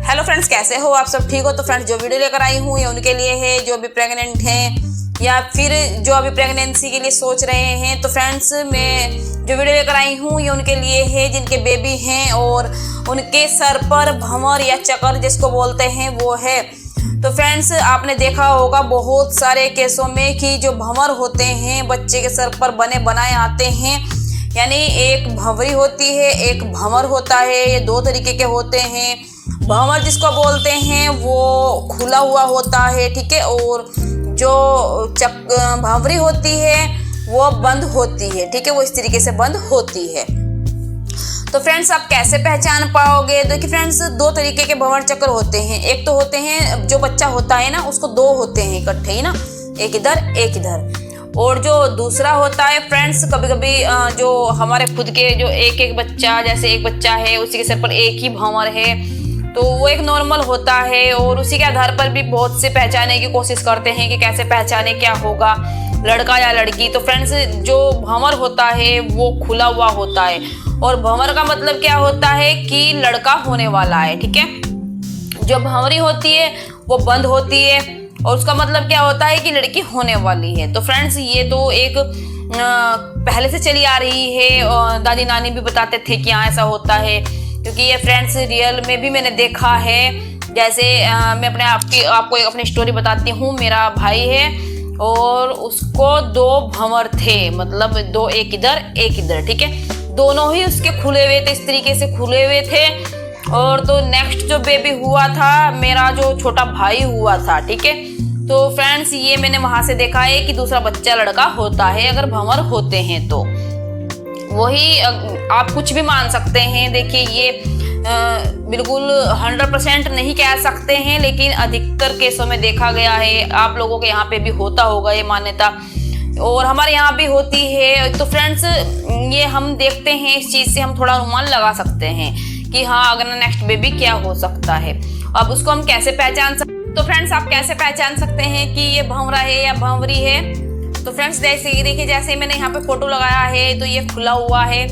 Hello friends, कैसे हो आप सब? ठीक हो? तो फ्रेंड्स, जो वीडियो लेकर आई हूँ ये उनके लिए है जो अभी प्रेग्नेंट हैं या फिर जो अभी प्रेगनेंसी के लिए सोच रहे हैं। तो फ्रेंड्स, मैं जो वीडियो लेकर आई हूँ ये उनके लिए है जिनके बेबी हैं और उनके सर पर भंवर या चक्कर जिसको बोलते हैं वो है। तो फ्रेंड्स, आपने देखा होगा बहुत सारे केसों में कि जो भंवर होते हैं बच्चे के सर पर बने बनाए आते हैं, यानी एक भंवरी होती है, एक भंवर होता है। ये दो तरीके के होते हैं। भंवर जिसको बोलते हैं वो खुला हुआ होता है, ठीक है, और जो भंवरी होती है वो बंद होती है, ठीक है, वो इस तरीके से बंद होती है। तो फ्रेंड्स, आप कैसे पहचान पाओगे? देखिए फ्रेंड्स, दो तरीके के भंवर चक्कर होते हैं। एक तो होते हैं जो बच्चा होता है ना उसको दो होते हैं इकट्ठे ही ना, एक इधर एक इधर। और जो दूसरा होता है फ्रेंड्स, कभी कभी जो हमारे खुद के जो एक बच्चा, जैसे एक बच्चा है उसी के सर पर एक ही भंवर है, तो वो एक नॉर्मल होता है। और उसी के आधार पर भी बहुत से पहचानने की कोशिश करते हैं कि कैसे पहचाने क्या होगा, लड़का या लड़की। तो फ्रेंड्स, जो भंवर होता है वो खुला हुआ होता है, और भंवर का मतलब क्या होता है कि लड़का होने वाला है, ठीक है। जो भंवरी होती है वो बंद होती है, और उसका मतलब क्या होता है कि लड़की होने वाली है। तो फ्रेंड्स, ये तो एक पहले से चली आ रही है, और दादी नानी भी बताते थे कि हाँ ऐसा होता है, क्योंकि ये फ्रेंड्स रियल में भी मैंने देखा है। जैसे मैं आपको एक अपनी स्टोरी बताती हूँ। मेरा भाई है और उसको दो भंवर थे, मतलब दो, एक इधर, ठीक है। दोनों ही उसके खुले हुए थे, इस तरीके से खुले हुए थे। और तो नेक्स्ट जो बेबी हुआ था मेरा जो छोटा भाई हुआ था, ठीक है। तो फ्रेंड्स, ये मैंने वहां से देखा है कि दूसरा बच्चा लड़का होता है अगर भंवर होते हैं तो। वही आप कुछ भी मान सकते हैं। देखिए, ये बिल्कुल 100% नहीं कह सकते हैं, लेकिन अधिकतर केसों में देखा गया है। आप लोगों के यहाँ पे भी होता होगा ये मान्यता, और हमारे यहाँ भी होती है। तो फ्रेंड्स, ये हम देखते हैं, इस चीज़ से हम थोड़ा अनुमान लगा सकते हैं कि हाँ अगर नेक्स्ट बेबी क्या हो सकता है। अब उसको हम कैसे पहचान सकते? तो फ्रेंड्स, आप कैसे पहचान सकते हैं कि ये भंवरा है या भंवरी है? तो फ्रेंड्स, देखिए जैसे मैंने यहाँ पे फोटो लगाया है तो ये खुला हुआ है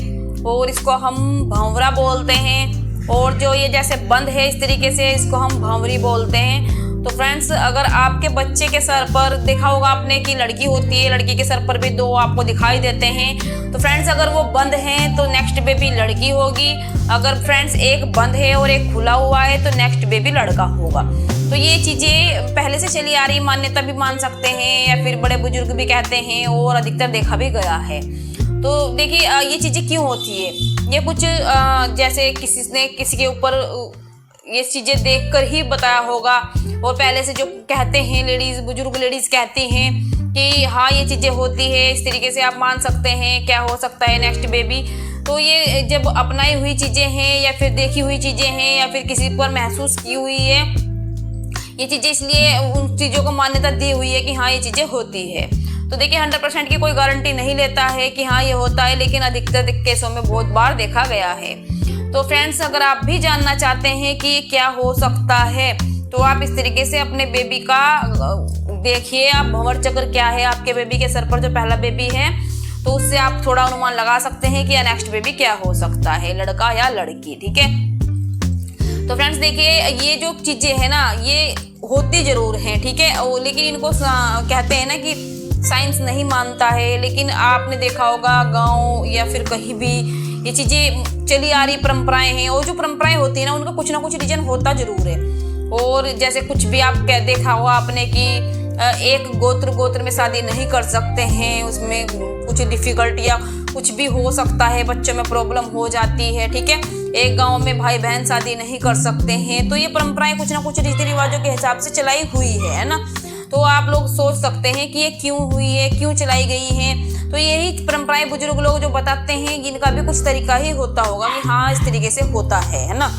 और इसको हम भंवरा बोलते हैं, और जो ये जैसे बंद है इस तरीके से इसको हम भंवरी बोलते हैं। तो फ्रेंड्स, अगर आपके बच्चे के सर पर देखा होगा आपने कि लड़की होती है, लड़की के सर पर भी दो आपको दिखाई देते हैं। तो फ्रेंड्स, अगर वो बंद हैं तो नेक्स्ट बेबी लड़की होगी। अगर फ्रेंड्स एक बंद है और एक खुला हुआ है तो नेक्स्ट बेबी लड़का होगा। तो ये चीज़ें पहले से चली आ रही मान्यता भी मान सकते हैं, या फिर बड़े बुजुर्ग भी कहते हैं, और अधिकतर देखा भी गया है। तो देखिए, ये चीज़ें क्यों होती है? ये कुछ जैसे किसी ने किसी के ऊपर ये चीज़ें देखकर ही बताया होगा, और पहले से जो कहते हैं लेडीज़, बुजुर्ग लेडीज़ कहती हैं कि हाँ ये चीज़ें होती है, इस तरीके से आप मान सकते हैं क्या हो सकता है नेक्स्ट बेबी। तो ये जब अपनाई हुई चीज़ें हैं या फिर देखी हुई चीज़ें हैं या फिर किसी पर महसूस की हुई है ये चीज़ें, इसलिए उन चीज़ों को मान्यता दी हुई है कि हाँ ये चीज़ें होती है। तो देखिए, 100% की कोई गारंटी नहीं लेता है कि हाँ ये होता है, लेकिन अधिकतर केसों में बहुत बार देखा गया है। तो फ्रेंड्स, अगर आप भी जानना चाहते हैं कि क्या हो सकता है तो आप इस तरीके से अपने बेबी का देखिए, आप भंवर चक्र क्या है आपके बेबी के सर पर, जो पहला बेबी है, तो उससे आप थोड़ा अनुमान लगा सकते हैं कि नेक्स्ट बेबी क्या हो सकता है, लड़का या लड़की, ठीक है। तो फ्रेंड्स, देखिए, ये जो चीज़ें हैं ना ये होती जरूर हैं, ठीक है, लेकिन इनको कहते हैं ना कि साइंस नहीं मानता है। लेकिन आपने देखा होगा गाँव या फिर कहीं भी ये चीज़ें चली आ रही परंपराएं हैं, और जो परंपराएं होती है ना उनका कुछ ना कुछ रीजन होता जरूर है। और जैसे कुछ भी आप देखा होगा आपने कि एक गोत्र में शादी नहीं कर सकते हैं, उसमें कुछ डिफिकल्टियाँ कुछ भी हो सकता है, बच्चों में प्रॉब्लम हो जाती है, ठीक है। एक गांव में भाई बहन शादी नहीं कर सकते हैं। तो ये परंपराएं कुछ ना कुछ रीति रिवाजों के हिसाब से चलाई हुई है ना। तो आप लोग सोच सकते हैं कि ये क्यों हुई है, क्यों चलाई गई है। तो यही परंपराएं बुजुर्ग लोग जो बताते हैं, जिनका भी कुछ तरीका ही होता होगा कि हाँ इस तरीके से होता है ना।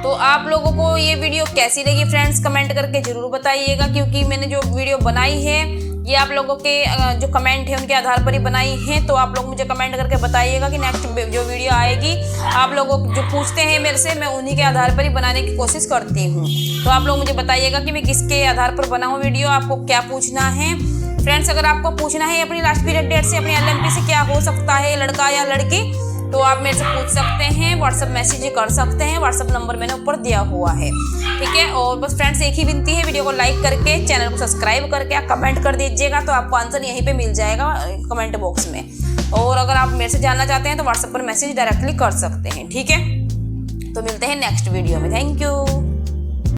तो आप लोगों को ये वीडियो कैसी लगी फ्रेंड्स, कमेंट करके जरूर बताइएगा, क्योंकि मैंने जो वीडियो बनाई है ये आप लोगों के जो कमेंट है उनके आधार पर ही बनाई है। तो आप लोग मुझे कमेंट करके बताइएगा कि नेक्स्ट जो वीडियो आएगी, आप लोगों जो पूछते हैं मेरे से, मैं उन्हीं के आधार पर ही बनाने की कोशिश करती हूँ। तो आप लोग मुझे बताइएगा कि मैं किसके आधार पर बनाऊँ वीडियो, आपको क्या पूछना है। फ्रेंड्स, अगर आपको पूछना है अपनी लास्ट पीरियड डेट से, अपनी LMP से क्या हो सकता है, लड़का या लड़की, तो आप मेरे से पूछ सकते हैं, व्हाट्सअप मैसेज कर सकते हैं। व्हाट्सअप नंबर मैंने ऊपर दिया हुआ है, ठीक है। और बस फ्रेंड्स एक ही विनती है, वीडियो को लाइक करके चैनल को सब्सक्राइब करके आप कमेंट कर दीजिएगा, तो आपको आंसर यहीं पे मिल जाएगा कमेंट बॉक्स में। और अगर आप मेरे से जानना चाहते हैं तो व्हाट्सएप पर मैसेज डायरेक्टली कर सकते हैं, ठीक है। तो मिलते हैं नेक्स्ट वीडियो में। Thank you.